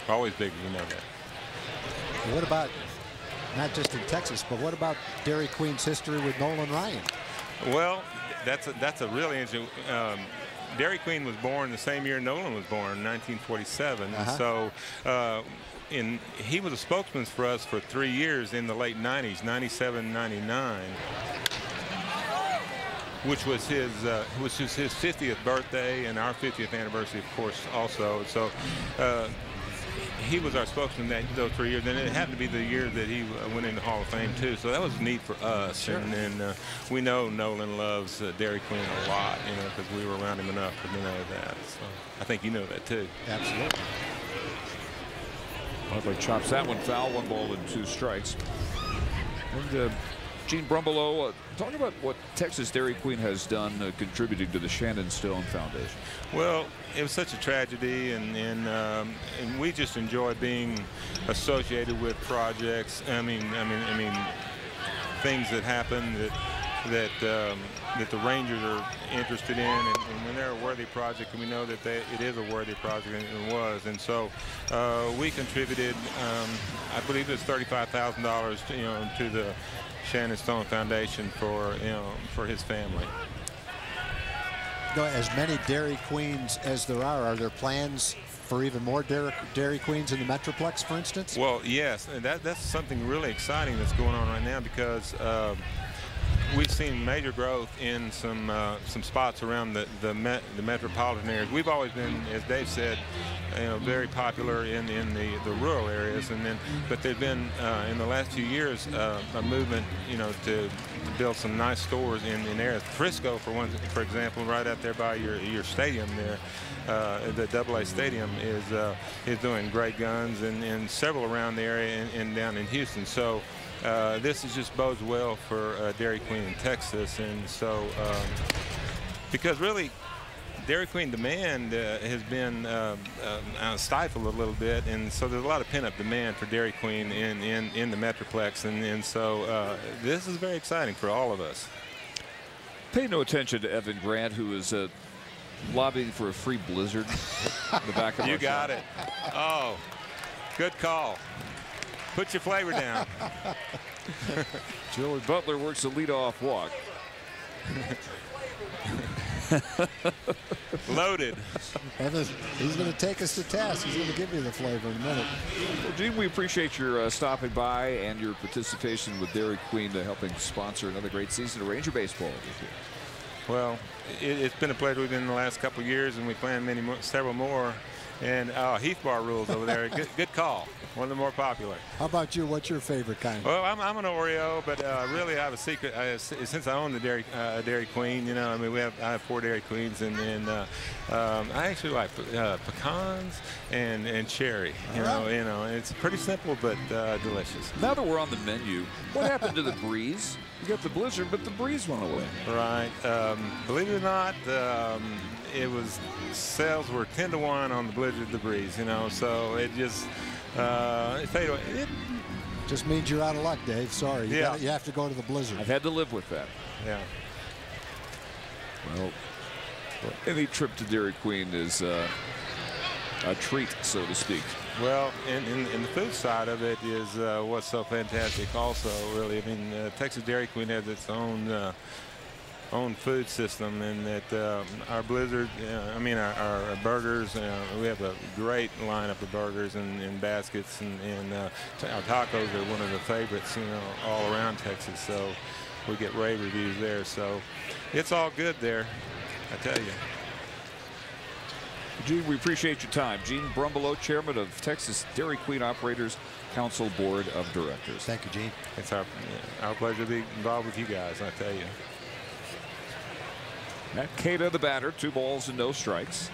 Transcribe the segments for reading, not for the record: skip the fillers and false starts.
Always big, you know that. What about, not just in Texas, but what about Dairy Queen's history with Nolan Ryan? Well, that's a really interesting. Dairy Queen was born the same year Nolan was born, 1947. So he was a spokesman for us for 3 years in the late 90s, 97, 99, which was his 50th birthday and our 50th anniversary, of course, also. So he was our spokesman those 3 years, and it happened to be the year that he went into the Hall of Fame too. So that was neat for us. Sure. And we know Nolan loves Dairy Queen a lot, you know, because we were around him enough to know that. So I think you know that too. Absolutely. Butler chops that one foul. 1 ball and 2 strikes. And Gene Brumbelow, talk about what Texas Dairy Queen has done contributing to the Shannon Stone Foundation. Well, it was such a tragedy, and we just enjoy being associated with projects. I mean, things that happen that the Rangers are interested in, and when they're a worthy project, and we know that it is a worthy project, and it was. And so we contributed, I believe it's $35,000, you know, to the Shannon Stone Foundation for his family. As many Dairy Queens as there are there plans for even more Dairy Queens in the Metroplex, for instance? Well, yes, and that's something really exciting that's going on right now, because we've seen major growth in some spots around the metropolitan areas. We've always been, as Dave said, very popular in the rural areas, but they've been in the last few years a movement, to build some nice stores in areas. Frisco, for example, right out there by your stadium there, the AA stadium is doing great guns, and several around the area and down in Houston. So this is just bodes well for Dairy Queen in Texas, and so because really Dairy Queen demand has been stifled a little bit, and so there's a lot of pent-up demand for Dairy Queen in the Metroplex, and so this is very exciting for all of us. Pay no attention to Evan Grant, who is lobbying for a free blizzard in the back of You got it. Oh, good call. Put your flavor down. Joey Butler works a leadoff walk. Loaded. He's going to take us to task. He's going to give you the flavor in a minute. Well, Gene, we appreciate your stopping by and your participation with Dairy Queen, to sponsor another great season of Ranger baseball with you. Well, it's been a pleasure. We've been in the last couple of years, and we plan several more. And Heath Bar rules over there. Good call. One of the more popular. How about you? What's your favorite kind? Well, I'm an Oreo, but really I have a secret. Since I own the Dairy Queen, I have 4 Dairy Queens, and I actually like pecans and cherry. It's pretty simple but delicious. Now that we're on the menu, what happened to the Breeze? You got the blizzard, but the Breeze went away. Right. Believe it or not, sales were 10-to-1 on the blizzard, the Breeze. So it just it just means you're out of luck, Dave. Sorry. You have to go to the blizzard. I've had to live with that. Yeah. Well, any trip to Dairy Queen is a treat, so to speak. Well, in the food side of it is what's so fantastic also, really. Texas Dairy Queen has its own food system, and that our blizzard, our burgers, we have a great lineup of burgers and baskets, and our tacos are one of the favorites, all around Texas. So we get rave reviews there. So it's all good there, I tell you. Gene, we appreciate your time. Gene Brumbelow, chairman of Texas Dairy Queen Operators Council Board of Directors. Thank you, Gene. It's our pleasure to be involved with you guys, I tell you. Matt Cada, the batter, 2 balls and no strikes.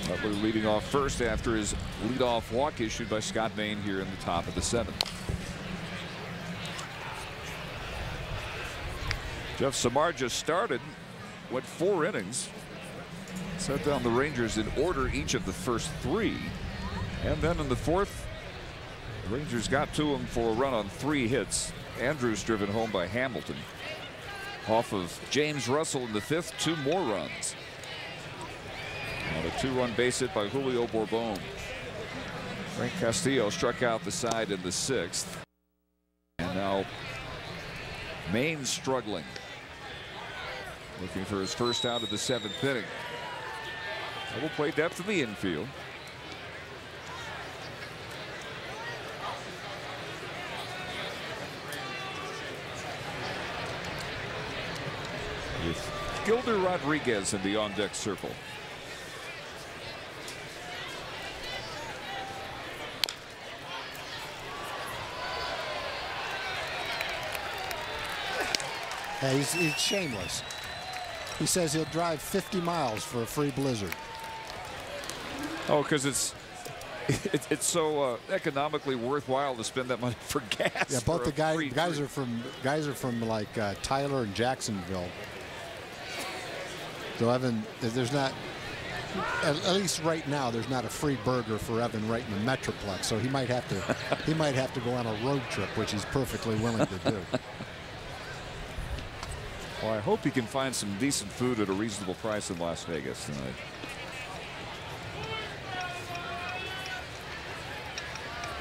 Butler leading off first after his leadoff walk issued by Scott Bain here in the top of the 7th. Jeff Samar just started, went 4 innings, set down the Rangers in order each of the first 3, and then in the 4th, the Rangers got to him for a run on 3 hits. Andrews driven home by Hamilton. Off of James Russell in the 5th, 2 more runs. And a 2-run base hit by Julio Bourbon. Frank Castillo struck out the side in the 6th. And now Maine struggling. Looking for his first out of the 7th inning. Double play depth in the infield. With Gilder Rodriguez in the on-deck circle. Yeah, he's shameless. He says he'll drive 50 miles for a free blizzard. Oh, because it's so economically worthwhile to spend that money for gas. Yeah, both the guys are from like Tyler and Jacksonville. So Evan, there's not, at least right now, there's not a free burger for Evan right in the Metroplex. So he might have to go on a road trip, which he's perfectly willing to do. Well, I hope he can find some decent food at a reasonable price in Las Vegas tonight.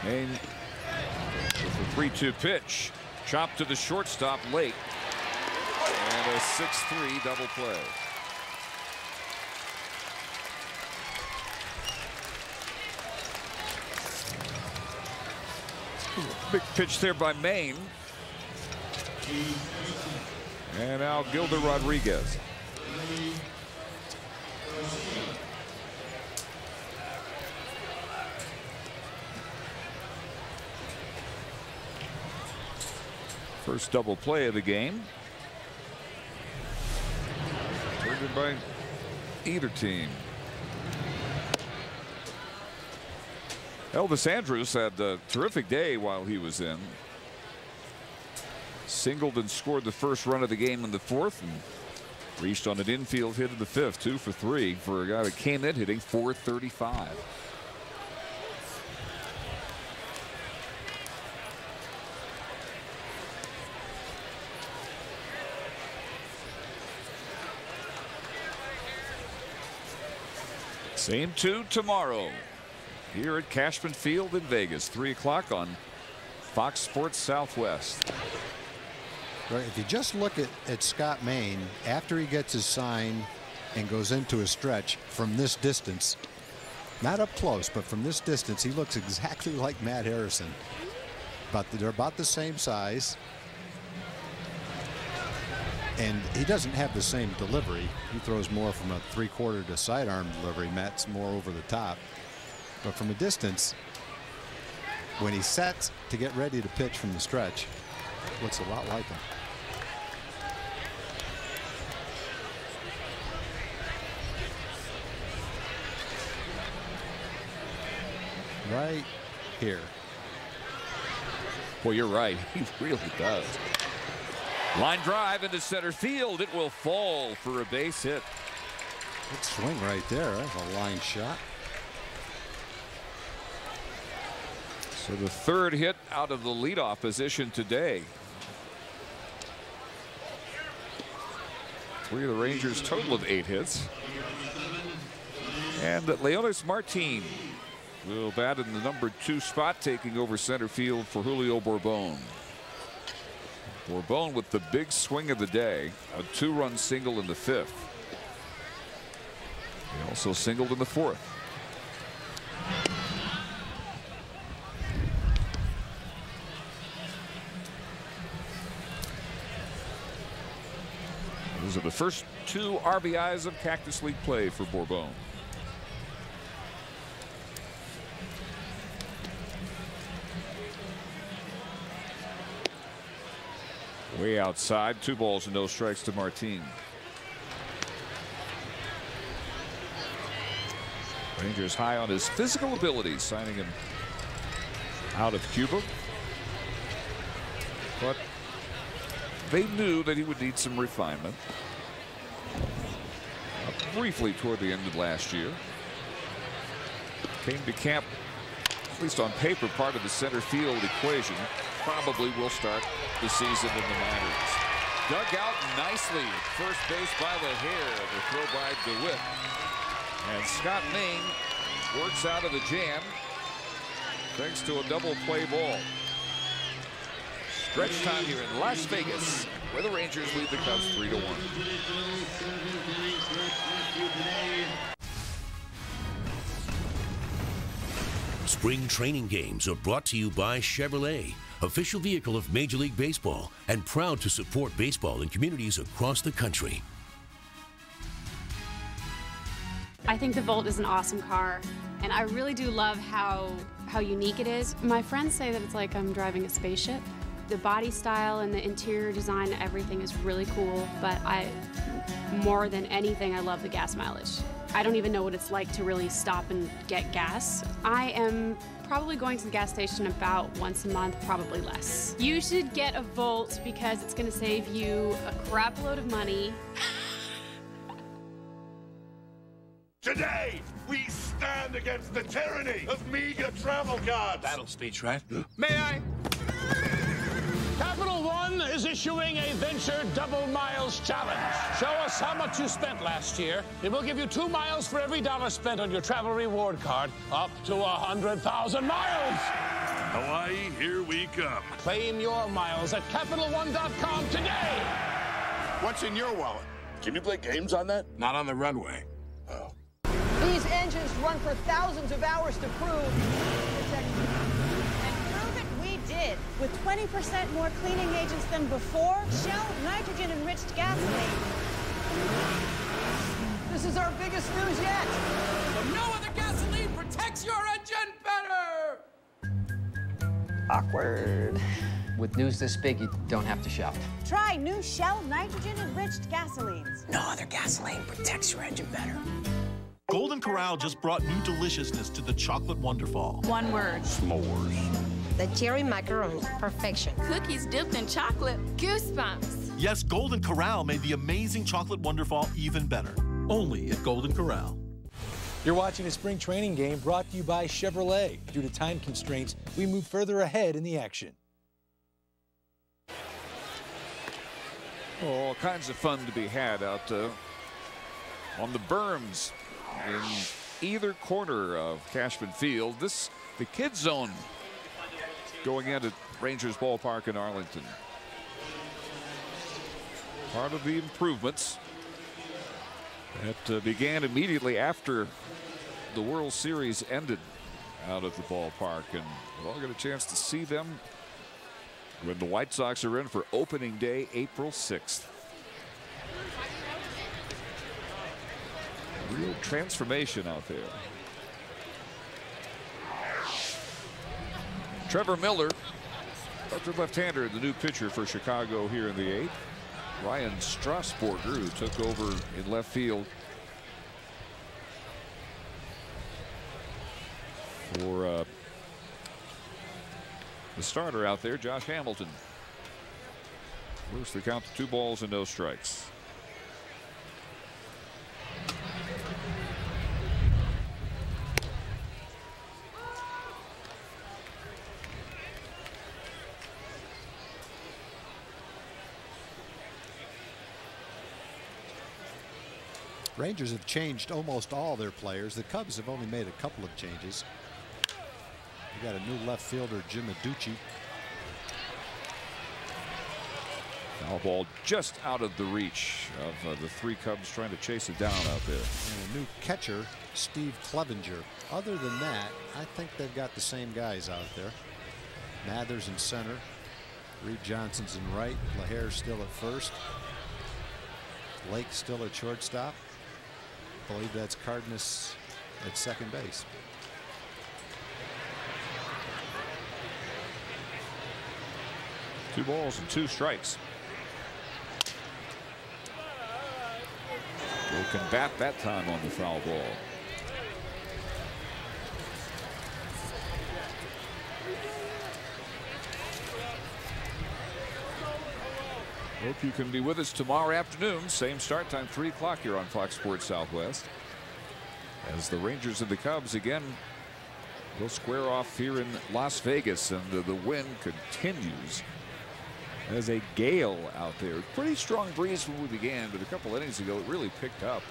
Maine with a 3-2 pitch. Chopped to the shortstop late. And a 6-3 double play. Big pitch there by Maine. And now Gilder Rodriguez. First double play of the game. Turned in by either team. Elvis Andrus had a terrific day while he was in. Singled and scored the first run of the game in the 4th and reached on an infield hit in the 5th. 2 for 3 for a guy that came in hitting .435. Same 2 tomorrow here at Cashman Field in Vegas. 3 o'clock on Fox Sports Southwest. Right, if you just look at Scott Maine after he gets his sign and goes into a stretch from this distance, not up close, but from this distance, he looks exactly like Matt Harrison. But they're about the same size. And he doesn't have the same delivery. He throws more from a 3/4 to sidearm delivery. Matt's more over the top. But from a distance, when he sets to get ready to pitch from the stretch, looks a lot like him. Right here. Well, you're right. He really does. Line drive into center field. It will fall for a base hit. Good swing right there. That's a line shot. So the 3rd hit out of the leadoff position today. 3 of the Rangers' total of 8 hits. And Leonis Martin will bat in the number 2 spot, taking over center field for Julio Bourbon. Bourbon with the big swing of the day, a 2-run single in the 5th. He also singled in the 4th. Those are the first 2 RBIs of Cactus League play for Bourbon. Way outside, 2 balls and no strikes to Martin. Rangers high on his physical abilities, signing him out of Cuba. But they knew that he would need some refinement. Briefly toward the end of last year. Came to camp, at least on paper, part of the center field equation. Probably will start the season in the minors. Dug out nicely at first base by the hair. The throw by DeWitt. And Scott Main works out of the jam thanks to a double play ball. Stretch time here in Las Vegas, where the Rangers lead the Cubs 3-1. Spring training games are brought to you by Chevrolet, official vehicle of Major League Baseball, and proud to support baseball in communities across the country. I think the Volt is an awesome car, and I really do love how unique it is. My friends say that it's like I'm driving a spaceship. The body style and the interior design, everything is really cool, but more than anything, I love the gas mileage. I don't even know what it's like to really stop and get gas. I am probably going to the gas station about once a month, probably less. You should get a Volt because it's gonna save you a crap load of money. Today, we stand against the tyranny of meager travel cards. Battle speech, right? May I? Capital One is issuing a Venture Double Miles Challenge. Show us how much you spent last year, and we'll give you 2 miles for every dollar spent on your travel reward card, up to 100,000 miles. Hawaii, here we come. Claim your miles at CapitalOne.com today. What's in your wallet? Can you play games on that? Not on the runway. Oh. These engines run for thousands of hours to prove. And prove it we did. With 20% more cleaning agents than before, Shell nitrogen-enriched gasoline. This is our biggest news yet. So no other gasoline protects your engine better. Awkward. With news this big, you don't have to shout. Try new Shell nitrogen-enriched gasolines. No other gasoline protects your engine better. Golden Corral just brought new deliciousness to the chocolate wonderfall. One word. S'mores. The cherry macaroons, perfection. Cookies dipped in chocolate. Goosebumps. Yes, Golden Corral made the amazing chocolate wonderfall even better. Only at Golden Corral. You're watching a spring training game brought to you by Chevrolet. Due to time constraints, we move further ahead in the action. All kinds of fun to be had out on the berms in either corner of Cashman Field. This the kids zone going into Rangers Ballpark in Arlington. Part of the improvements that began immediately after the World Series ended out of the ballpark, and we'll all get a chance to see them when the White Sox are in for opening day, April 6th. Real transformation out there. Trevor Miller, the left-hander, the new pitcher for Chicago here in the 8th. Ryan Strasburger, who took over in left field for the starter out there, Josh Hamilton. Works the count to 2 balls and no strikes. Rangers have changed almost all their players. The Cubs have only made a couple of changes. We got a new left fielder, Jim Aducci. Foul ball just out of the reach of the 3 Cubs trying to chase it down out there. And a new catcher, Steve Clevenger. Other than that, I think they've got the same guys out there. Mathers in center. Reed Johnson's in right. LaHare's still at first. Lake still at shortstop. I believe that's Cardenas at second base. Two balls and 2 strikes. Broken bat that time on the foul ball. Hope you can be with us tomorrow afternoon. Same start time, 3 o'clock here on Fox Sports Southwest. As the Rangers and the Cubs again will square off here in Las Vegas, and the wind continues. There's a gale out there. Pretty strong breeze when we began, but a couple innings ago it really picked up.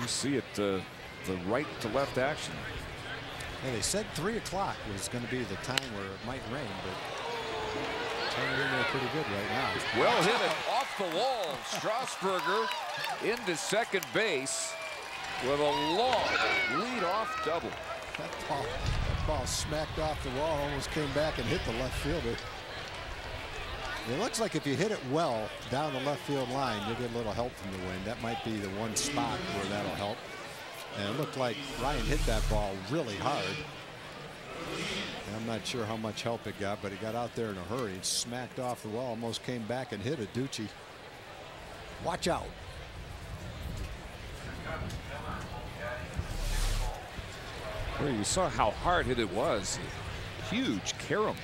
You see it, the right to left action. Yeah, they said 3 o'clock was going to be the time where it might rain, but it's hanging in there pretty good right now. Well hit it off the wall. Strasburger into second base with a long lead-off double. That ball smacked off the wall, almost came back and hit the left fielder. It looks like if you hit it well down the left field line, you'll get a little help from the wind. That might be the one spot where that'll help. And it looked like Ryan hit that ball really hard. And I'm not sure how much help it got, but it got out there in a hurry. It smacked off the wall, almost came back and hit it. Ducci. Watch out. Well, you saw how hard hit it was. Huge carom.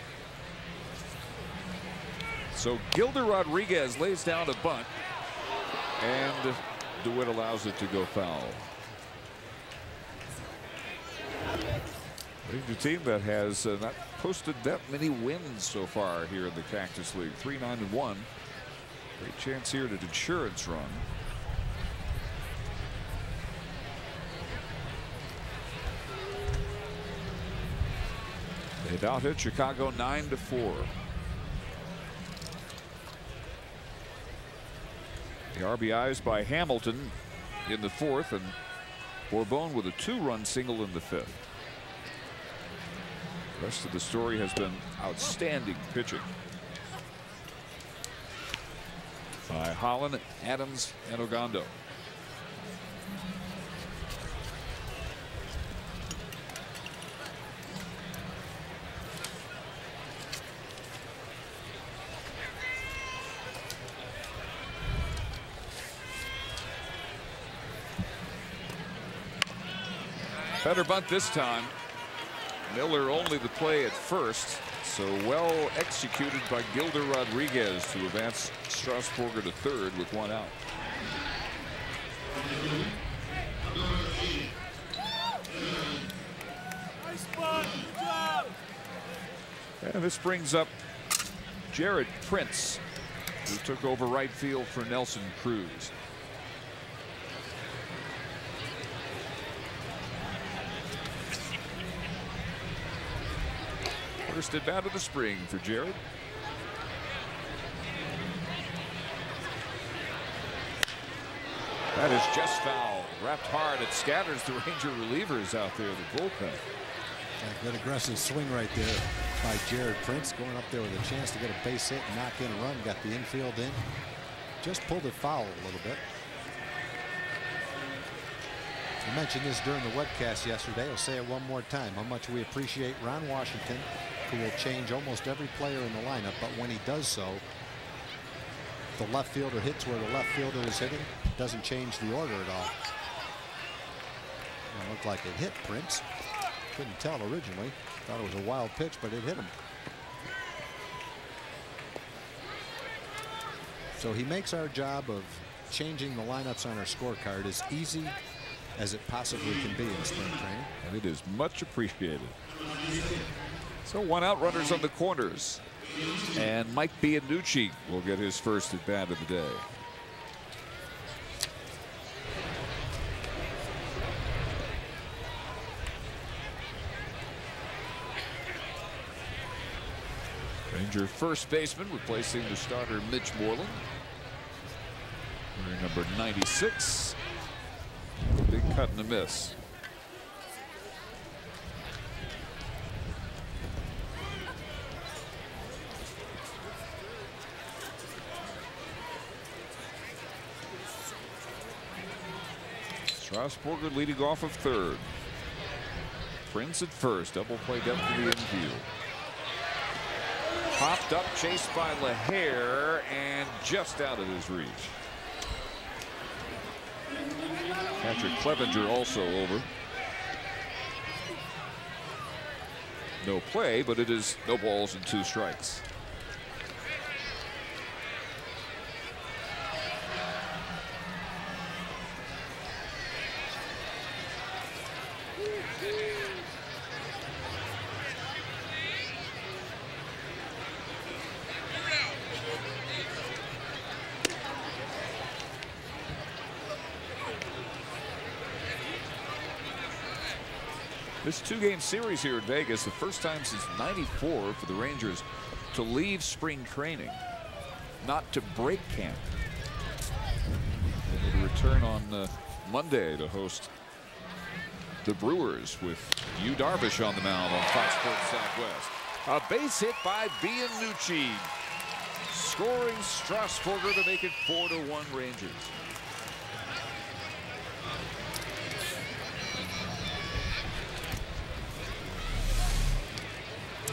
So Gilder Rodriguez lays down a bunt, and DeWitt allows it to go foul. Ranger team that has not posted that many wins so far here in the Cactus League. 3-9-1. Great chance here at an insurance run. They've out hit Chicago 9-4. The RBIs by Hamilton in the 4th, and Bourbon with a 2-run single in the 5th. The rest of the story has been outstanding pitching by Holland, Adams, and Ogando. Better bunt this time. Miller only the play at first, so well executed by Gilder Rodriguez to advance Strasburger to third with 1 out. And this brings up Jared Prince, who took over right field for Nelson Cruz. First at bat of the spring for Jared. That is just foul. Wrapped hard. It scatters the Ranger relievers out there, the bullpen. A good aggressive swing right there by Jared Prince, going up there with a chance to get a base hit and knock in a run. Got the infield in. Just pulled it foul a little bit. I mentioned this during the webcast yesterday. I'll say it one more time. How much we appreciate Ron Washington, who will change almost every player in the lineup, but when he does so, the left fielder hits where the left fielder is hitting. Doesn't change the order at all. It looked like it hit Prince. Couldn't tell originally. Thought it was a wild pitch, but it hit him. So he makes our job of changing the lineups on our scorecard as easy as it possibly can be in spring training. And it is much appreciated. So 1 out, runners on the corners. And Mike Bianucci will get his first at bat of the day. Ranger first baseman replacing the starter Mitch Moreland. Wearing number 96. Big cut and a miss. Strasburger leading off of third. Prince at first. Double play depth to the infield. Popped up, chased by LaHare, and just out of his reach. Patrick Clevenger also over. No play, but it is no balls and 2 strikes. This 2-game series here in Vegas, the first time since '94 for the Rangers to leave spring training, not to break camp. They will return on Monday to host the Brewers with Yu Darvish on the mound on Fox Sports Southwest. A base hit by Bianucci, scoring Strasburger to make it 4-1 Rangers.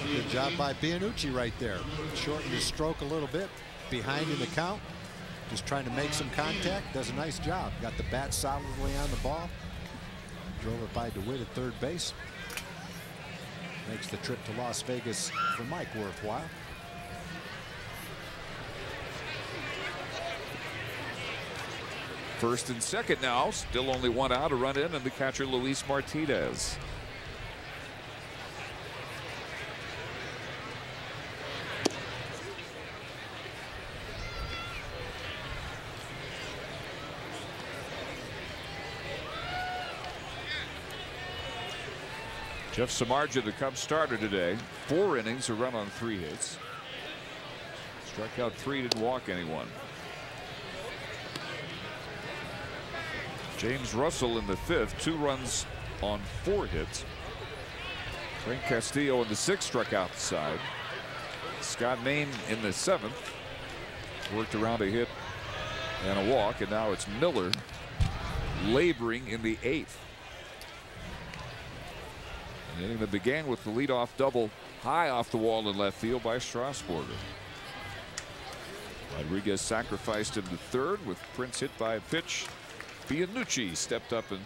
Good job by Bianucci right there. Shortened his stroke a little bit. Behind in the count. Just trying to make some contact. Does a nice job. Got the bat solidly on the ball. Drove it by DeWitt at third base. Makes the trip to Las Vegas for Mike worthwhile. First and second now. Still only one out. A run in, and the catcher Luis Martinez. Jeff Samardzija, the Cubs starter today. 4 innings, a run on 3 hits. Struck out 3, didn't walk anyone. James Russell in the 5th, 2 runs on 4 hits. Frank Castillo in the 6th struck out the side. Scott Maine in the 7th worked around a hit and a walk, and now it's Miller laboring in the 8th. An inning that began with the leadoff double high off the wall in left field by Strasburger. Rodriguez sacrificed in the 3rd with Prince hit by a pitch. Bianucci stepped up and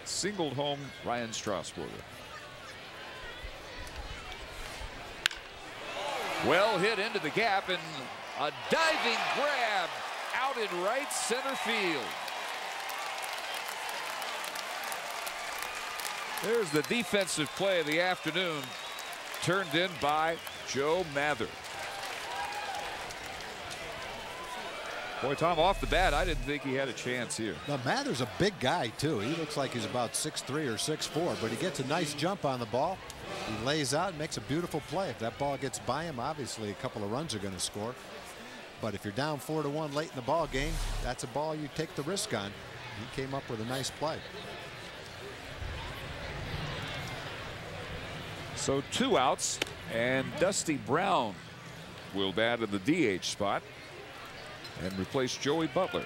singled home Ryan Strasburger. Well hit into the gap, and a diving grab out in right center field. There's the defensive play of the afternoon, turned in by Joe Mather. Boy, Tom, off the bat, I didn't think he had a chance here. Now, Mather's a big guy, too. He looks like he's about 6'3" or 6'4", but he gets a nice jump on the ball. He lays out and makes a beautiful play. If that ball gets by him, obviously a couple of runs are going to score. But if you're down 4-1 late in the ball game, that's a ball you take the risk on. He came up with a nice play. So 2 outs, and Dusty Brown will bat in the DH spot and replace Joey Butler.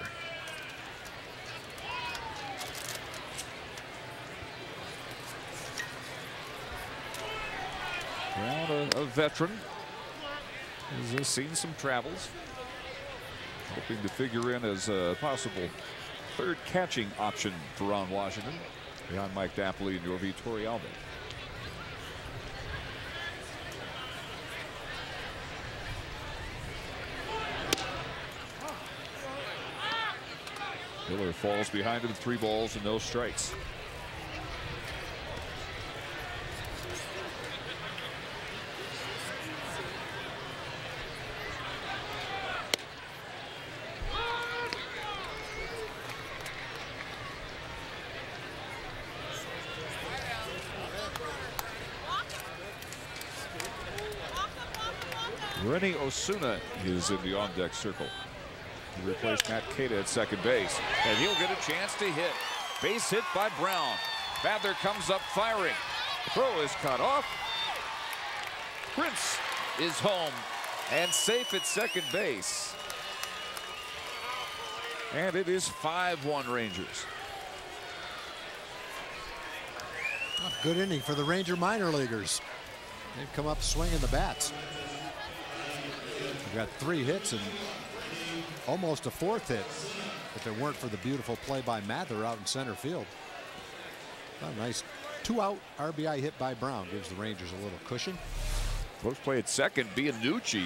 Brown, a veteran, has seen some travels, hoping to figure in as a possible 3rd catching option for Ron Washington behind Mike Napoli and Yorvi Torrealba. Miller falls behind him, 3 balls and no strikes. Rennie Osuna is in the on-deck circle. He replaced Matt Queta at second base, and he'll get a chance to hit. Base hit by Brown. Mather comes up firing. Throw is cut off. Prince is home and safe at second base. And it is 5-1 Rangers. Good inning for the Ranger minor leaguers. They've come up swinging the bats. We've got 3 hits and almost a 4th hit if it weren't for the beautiful play by Mather out in center field. A nice 2-out RBI hit by Brown gives the Rangers a little cushion. Post play at second, Bianucci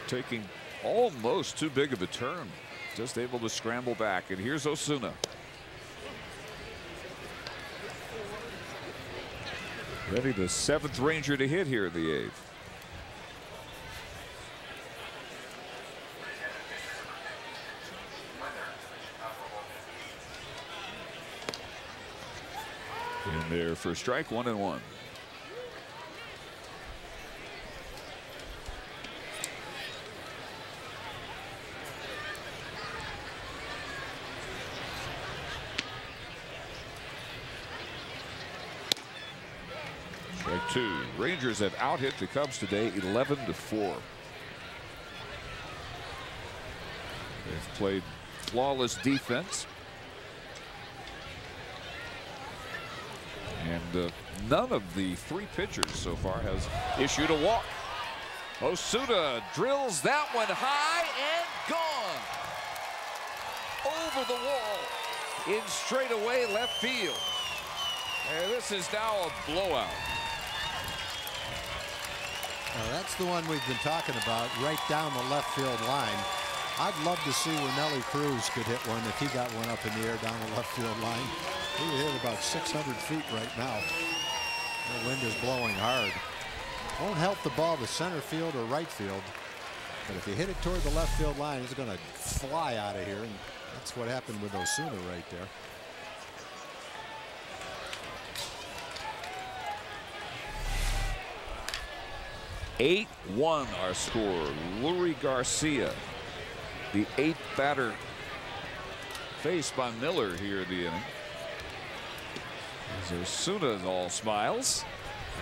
taking almost too big of a turn, just able to scramble back, and here's Osuna. Ready, the 7th Ranger to hit here in the 8th. In there for strike 1-1. Strike 2. Rangers have out-hit the Cubs today 11-4. They've played flawless defense. And none of the 3 pitchers so far has issued a walk. Osuna drills that one high and gone. Over the wall in straightaway left field. And this is now a blowout. That's the one we've been talking about, right down the left field line. I'd love to see where Nelly Cruz could hit one if he got one up in the air down the left field line. He would hit about 600 feet right now. The wind is blowing hard. Won't help the ball to center field or right field. But if you hit it toward the left field line, it's going to fly out of here. And that's what happened with Osuna right there. (8-1) our score. Lurie Garcia, the 8th batter faced by Miller here in the inning. As Osuna is all smiles,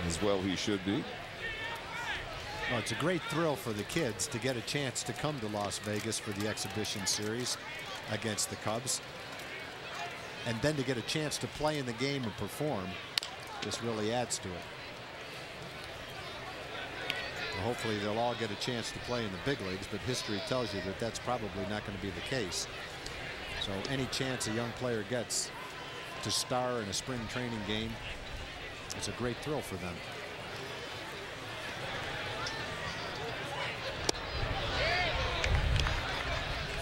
as well he should be. Well, it's a great thrill for the kids to get a chance to come to Las Vegas for the exhibition series against the Cubs. And then to get a chance to play in the game and perform. This really adds to it. Well, hopefully they'll all get a chance to play in the big leagues, but history tells you that that's probably not going to be the case. So any chance a young player gets to star in a spring training game, it's a great thrill for them.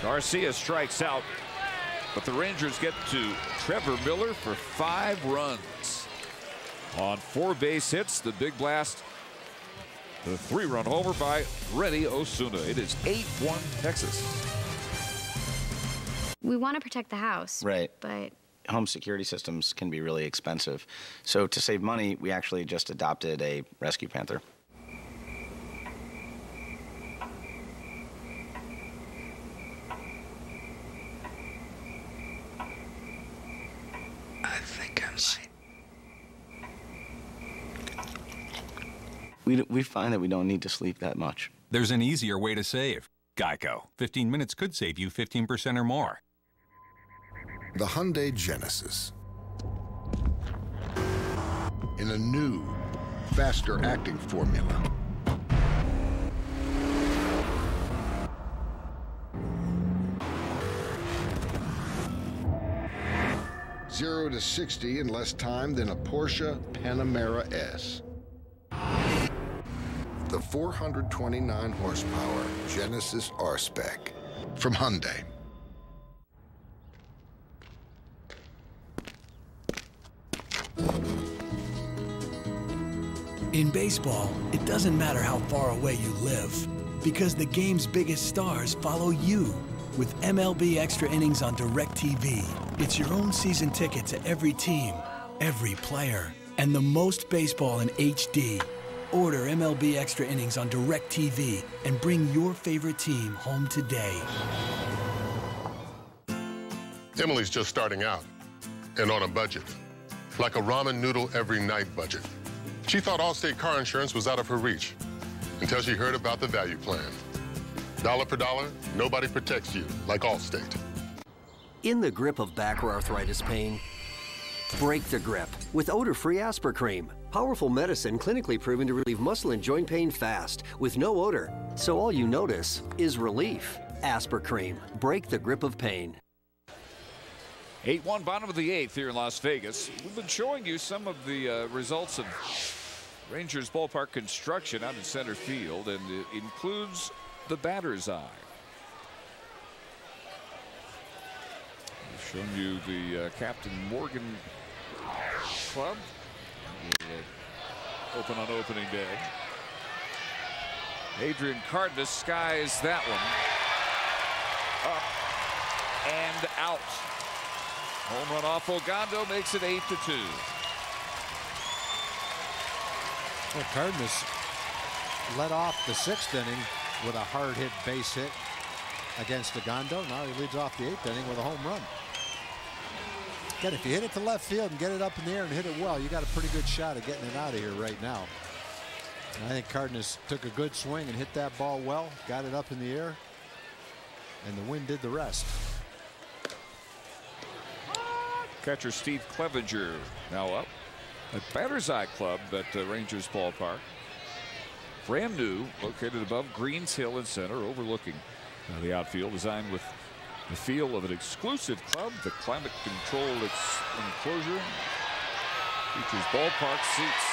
Garcia strikes out, but the Rangers get to Trevor Miller for 5 runs. On 4 base hits, the big blast, the 3-run homer by Renny Osuna. It is 8-1 Texas. We want to protect the house. Right. But home security systems can be really expensive. So to save money, we actually just adopted a rescue panther. I think I might. We find that we don't need to sleep that much. There's an easier way to save. Geico. 15 minutes could save you 15% or more. The Hyundai Genesis. In a new, faster-acting formula. Zero to 60 in less time than a Porsche Panamera S. The 429 horsepower Genesis R-Spec from Hyundai. In baseball, it doesn't matter how far away you live, because the game's biggest stars follow you. With MLB Extra Innings on DirecTV, it's your own season ticket to every team, every player, and the most baseball in HD. Order MLB Extra Innings on DirecTV and bring your favorite team home today. Emily's just starting out and on a budget, like a ramen noodle every night budget. She thought Allstate car insurance was out of her reach until she heard about the value plan. Dollar per dollar, nobody protects you like Allstate. In the grip of back or arthritis pain, break the grip with odor-free Aspercream. Powerful medicine clinically proven to relieve muscle and joint pain fast with no odor. So all you notice is relief. Aspercream. Break the grip of pain. 8-1 bottom of the 8th here in Las Vegas. We've been showing you some of the results of Rangers ballpark construction out in center field, and it includes the batter's eye. We've shown you the Captain Morgan Club. Open on opening day. Adrian Cardenas skies that one up and out. Home run off Ogando makes it 8-2. Well, Cardenas led off the 6th inning with a hard hit base hit against Ogando. Now he leads off the 8th inning with a home run. Again, if you hit it to left field and get it up in the air and hit it well, you got a pretty good shot at getting it out of here right now. And I think Cardenas took a good swing and hit that ball well, got it up in the air, and the wind did the rest. Catcher Steve Clevenger now up at Batter's Eye Club at Rangers Ballpark. Brand new, located above Greens Hill in center, overlooking the outfield, designed with the feel of an exclusive club. The climate-controlled enclosure features ballpark seats,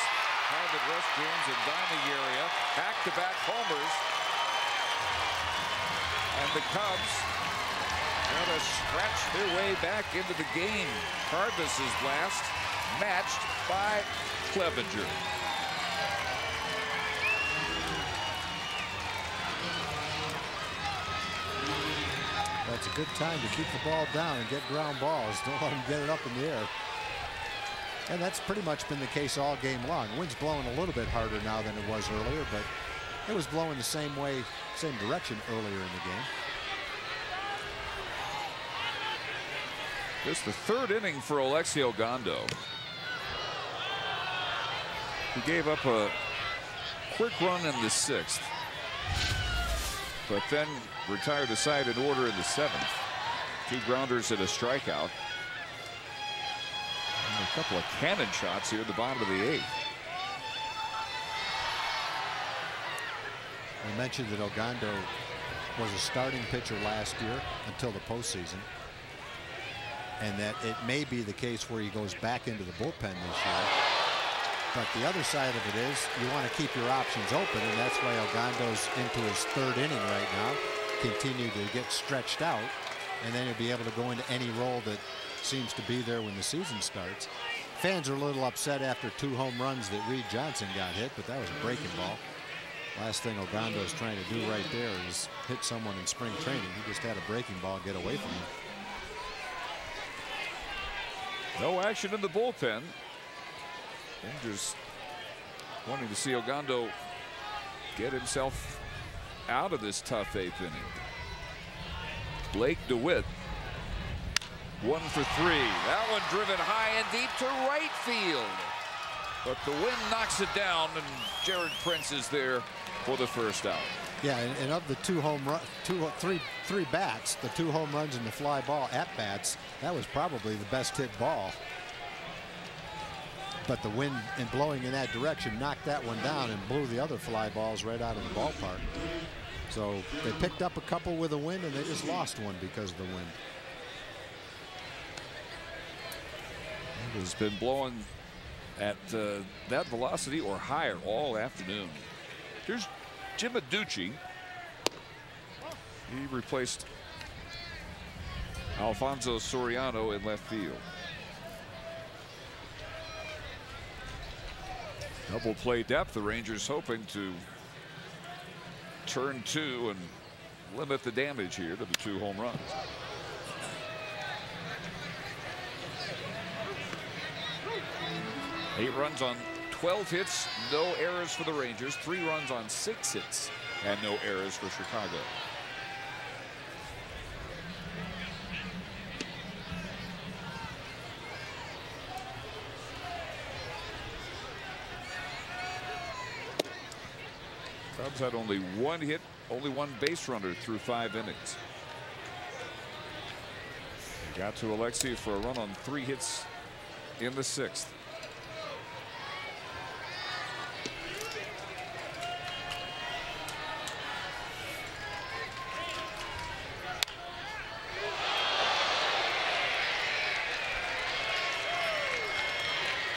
private restrooms, and dining area. Back-to-back homers, and the Cubs got to scratch their way back into the game. Cardenas' blast matched by Clevenger. That's a good time to keep the ball down and get ground balls. Don't let them get it up in the air. And that's pretty much been the case all game long. The wind's blowing a little bit harder now than it was earlier, but it was blowing the same way, same direction earlier in the game. This is the 3rd inning for Alexi Ogando. He gave up a quick run in the 6th, but then retired a side in order in the 7th. 2 grounders and a strikeout. And a couple of cannon shots here at the bottom of the 8th. I mentioned that Ogando was a starting pitcher last year until the postseason, and that it may be the case where he goes back into the bullpen this year. But the other side of it is you want to keep your options open, and that's why Ogando's into his 3rd inning right now. Continue to get stretched out, and then he'll be able to go into any role that seems to be there when the season starts. Fans are a little upset after 2 home runs that Reed Johnson got hit, but that was a breaking ball. Last thing Ogando's trying to do right there is hit someone in spring training. He just had a breaking ball get away from him. No action in the bullpen. Rangers wanting to see Ogando get himself out of this tough 8th inning. Blake DeWitt, 1 for 3. That one driven high and deep to right field, but the wind knocks it down, and Jared Prince is there for the 1st out. Yeah, and of the 2 home run, 3 bats, the 2 home runs and the fly ball at bats, that was probably the best hit ball. But the wind and blowing in that direction knocked that one down and blew the other fly balls right out of the ballpark. So they picked up a couple with the wind, and they just lost one because of the wind. It has been blowing at that velocity or higher all afternoon. Here's Jim Adducci. He replaced Alfonso Soriano in left field. Double play depth. The Rangers hoping to turn 2 and limit the damage here to the 2 home runs. Eight runs on 12 hits, no errors for the Rangers. 3 runs on 6 hits and no errors for Chicago. Cubs had only 1 hit, only 1 base runner through 5 innings. Got to Alexi for a run on 3 hits in the 6th.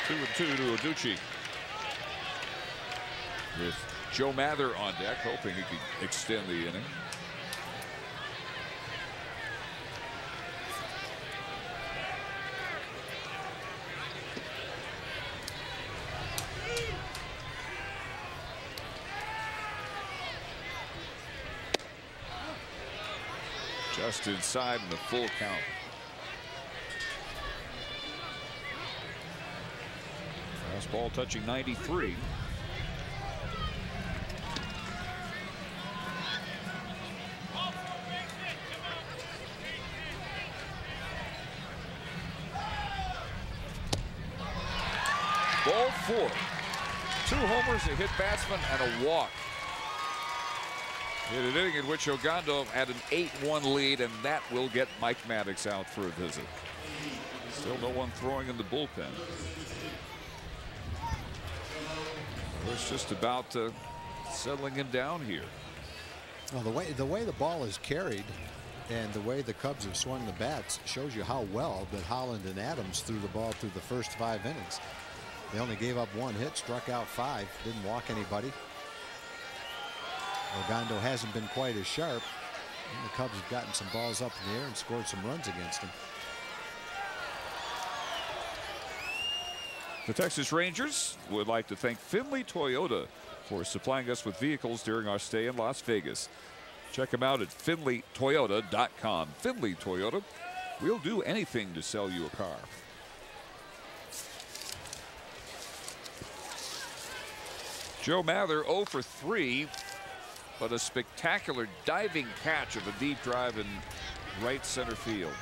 Two and 2 to Adducci, with Joe Mather on deck, hoping he could extend the inning. Just inside in the full count. Fastball touching 93. Ball 4. 2 homers, a hit batsman, and a walk. In an inning in which Ogando had an 8-1 lead, and that will get Mike Maddox out for a visit. Still no one throwing in the bullpen. It's just about settling him down here. Well, the way the ball is carried and the way the Cubs have swung the bats shows you how well that Holland and Adams threw the ball through the first 5 innings. They only gave up 1 hit, struck out 5, didn't walk anybody. Ogando hasn't been quite as sharp. And the Cubs have gotten some balls up in the air and scored some runs against him. The Texas Rangers would like to thank Findlay Toyota for supplying us with vehicles during our stay in Las Vegas. Check them out at FindlayToyota.com. Findlay Toyota, we'll do anything to sell you a car. Joe Mather 0 for 3, but a spectacular diving catch of a deep drive in right center field.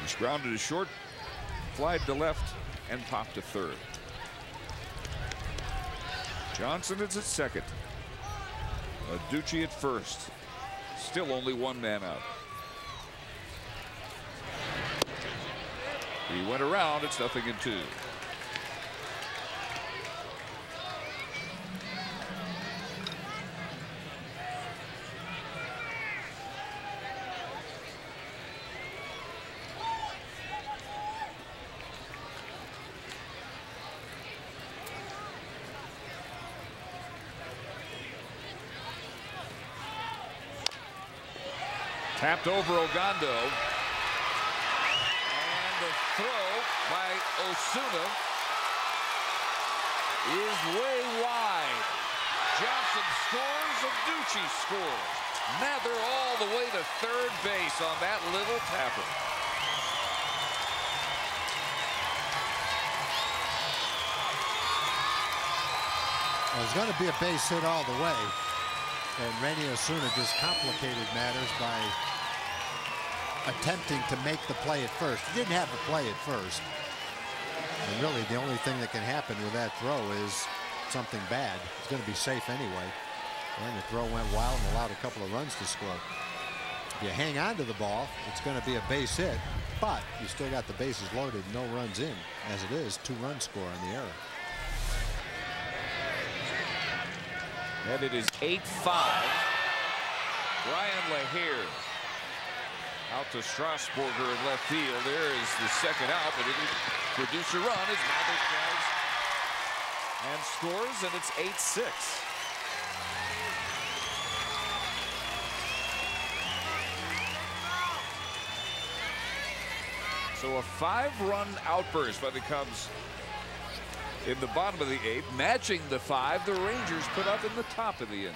He's grounded to short, flied to left, and popped to third. Johnson is at second. Ducci at first. Still only 1 man out. He went around. It's 0-2. Tapped over Ogando. And the throw by Osuna is way wide. Johnson scores, Ducci scores. Mather all the way to third base on that little tapper. Well, it was going to be a base hit all the way. And Randy Osuna just complicated matters by attempting to make the play at first. He didn't have a play at first. And really, the only thing that can happen with that throw is something bad. It's going to be safe anyway. And the throw went wild and allowed a couple of runs to score. If you hang on to the ball, it's going to be a base hit. But you still got the bases loaded, no runs in. As it is, 2-run score on the error. And it is 8-5. Brian LaHare out to Strasburger in left field. There is the second out, but it will produce a run as Mather drives and scores, and it's 8-6. So a 5-run outburst by the Cubs in the bottom of the 8th, matching the 5 the Rangers put up in the top of the inning.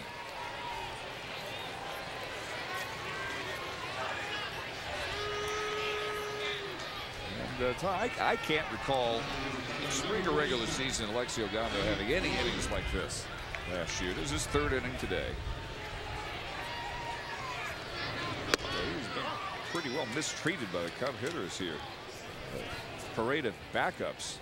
And I can't recall spring or regular season Alexi Ogando having any innings like this last year. This is his 3rd inning today. He's been pretty well mistreated by the Cub hitters here. Parade of backups.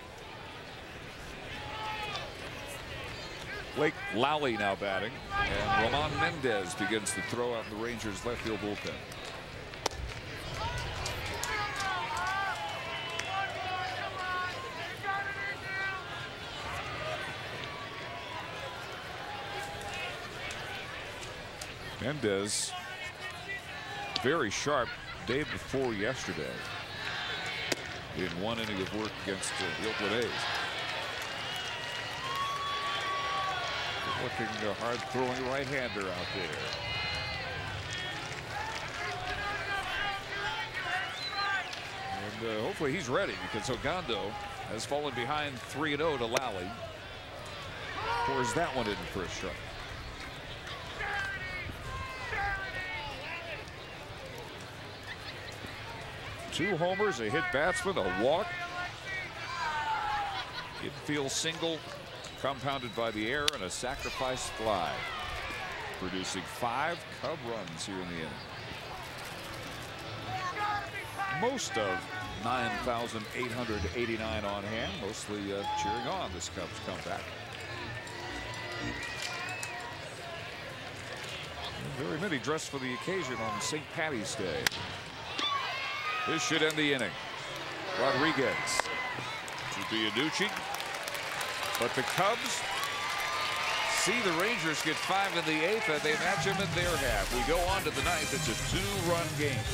Blake Lally now batting, and Ramon Mendez begins to throw out in the Rangers' left field bullpen. Mendez, very sharp day before yesterday in 1 inning of work against the Oakland A's. Looking a hard-throwing right-hander out there. And hopefully he's ready, because Ogando has fallen behind 3-0 to Lally. Pours that one in for a strike. Two homers, a hit batsman, a walk. Infield single, compounded by the error, and a sacrifice fly, producing 5 Cub runs here in the inning. Most of 9,889 on hand, mostly cheering on this Cubs comeback. Very many dressed for the occasion on St. Patty's Day. This should end the inning. Rodriguez to Bianucci, but the Cubs see the Rangers get 5 in the 8th, and they match them in their half. We go on to the 9th. It's a 2-run game.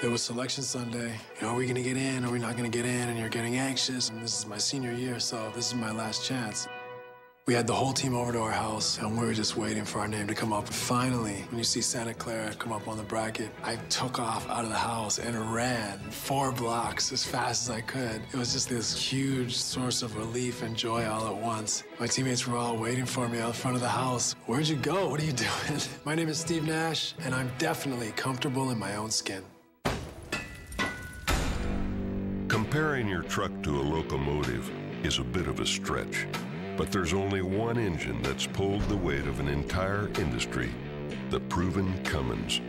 It was Selection Sunday. You know, are we going to get in? Are we not going to get in? And you're getting anxious. And this is my senior year, so this is my last chance. We had the whole team over to our house, and we were just waiting for our name to come up. Finally, when you see Santa Clara come up on the bracket, I took off out of the house and ran 4 blocks as fast as I could. It was just this huge source of relief and joy all at once. My teammates were all waiting for me out front of the house. Where'd you go? What are you doing? My name is Steve Nash, and I'm definitely comfortable in my own skin. Comparing your truck to a locomotive is a bit of a stretch. But there's only one engine that's pulled the weight of an entire industry, the proven Cummins,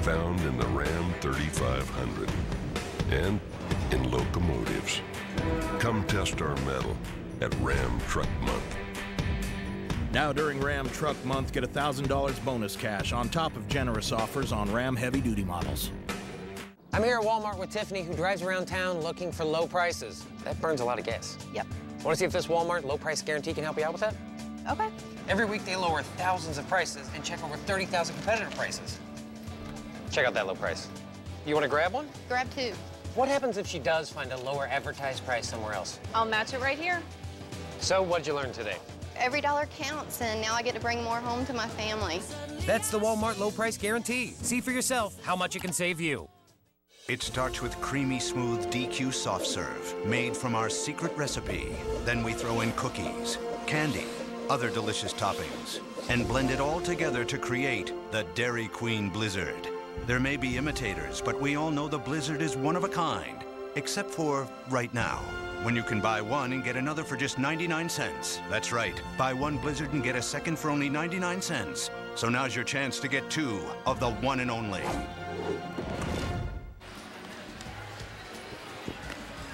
found in the Ram 3500 and in locomotives. Come test our metal at Ram Truck Month. Now during Ram Truck Month, get $1,000 bonus cash on top of generous offers on Ram heavy-duty models. I'm here at Walmart with Tiffany, who drives around town looking for low prices. That burns a lot of gas. Yep. Want to see if this Walmart low price guarantee can help you out with that? Okay. Every week they lower thousands of prices and check over 30,000 competitor prices. Check out that low price. You want to grab one? Grab 2. What happens if she does find a lower advertised price somewhere else? I'll match it right here. So what'd you learn today? Every dollar counts, and now I get to bring more home to my family. That's the Walmart low price guarantee. See for yourself how much it can save you. It starts with creamy, smooth DQ soft serve, made from our secret recipe. Then we throw in cookies, candy, other delicious toppings, and blend it all together to create the Dairy Queen Blizzard. There may be imitators, but we all know the Blizzard is one of a kind, except for right now, when you can buy one and get another for just 99 cents. That's right, buy one Blizzard and get a second for only 99 cents. So now's your chance to get 2 of the one and only.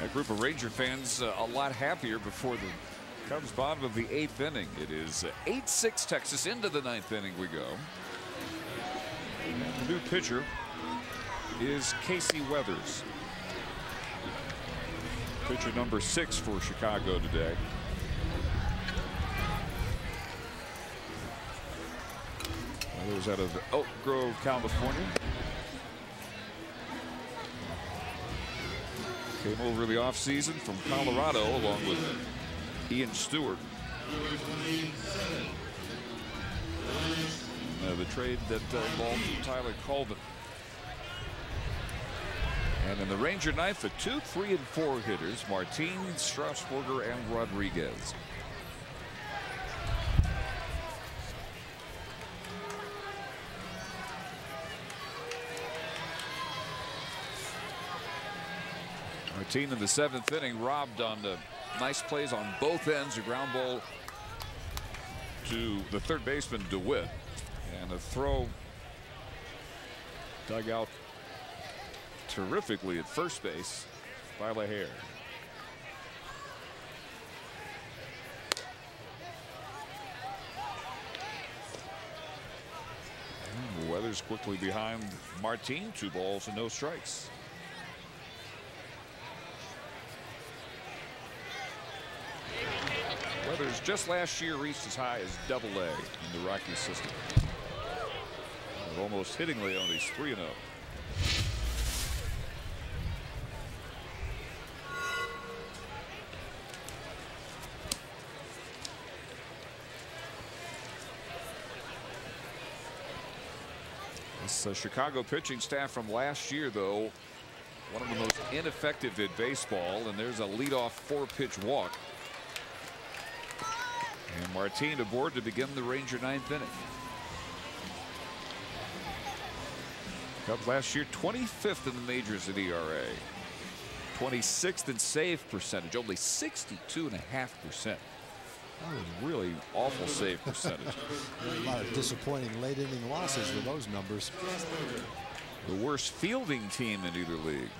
A group of Ranger fans a lot happier before the Cubs bottom of the 8th inning. It is 8-6 Texas. Into the 9th inning we go. And the new pitcher is Casey Weathers. Pitcher number 6 for Chicago today. Weathers out of Oak Grove, California. Came over the offseason from Colorado along with Ian Stewart. The trade that involved Tyler Colvin. And in the Ranger ninth, the 2, 3, and 4 hitters, Martin, Strasburger, and Rodriguez. Martin in the 7th inning robbed on the nice plays on both ends. A ground ball to the third baseman DeWitt, and a throw dug out terrifically at first base by LaHare. And Weathers quickly behind Martin. 2 balls and no strikes. Weathers just last year reached as high as Double-A in the Rocky system. Almost hitting Leone, he's 3-0. This Chicago pitching staff from last year, though, one of the most ineffective in baseball, and there's a leadoff 4-pitch walk. And Martin aboard to begin the Ranger 9th inning. Cubs last year 25th in the majors in ERA, 26th in save percentage, only 62.5%. That was really awful save percentage. A lot of disappointing late inning losses with those numbers. The worst fielding team in either league.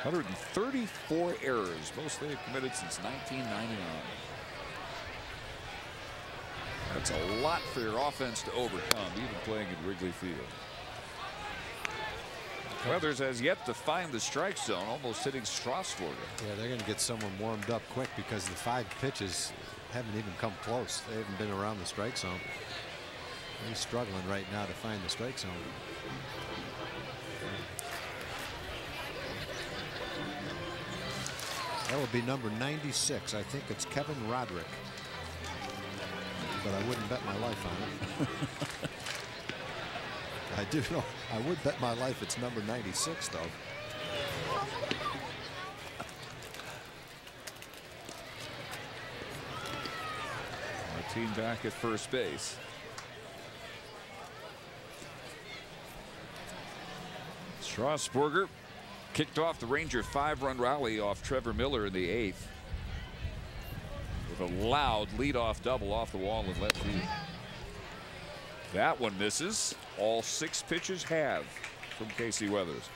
134 errors, most they have committed since 1999. That's a lot for your offense to overcome, even playing at Wrigley Field. Weathers has yet to find the strike zone, almost hitting Strasburger. Yeah, they're going to get someone warmed up quick because the 5 pitches haven't even come close. They haven't been around the strike zone. He's struggling right now to find the strike zone. That would be number 96. I think it's Kevin Roderick. But I wouldn't bet my life on it. I do know. I would bet my life it's number 96, though. Martin back at first base. Strasburger kicked off the Ranger 5-run rally off Trevor Miller in the 8th with a loud leadoff double off the wall in left field. That one misses. All 6 pitches have from Casey Weathers.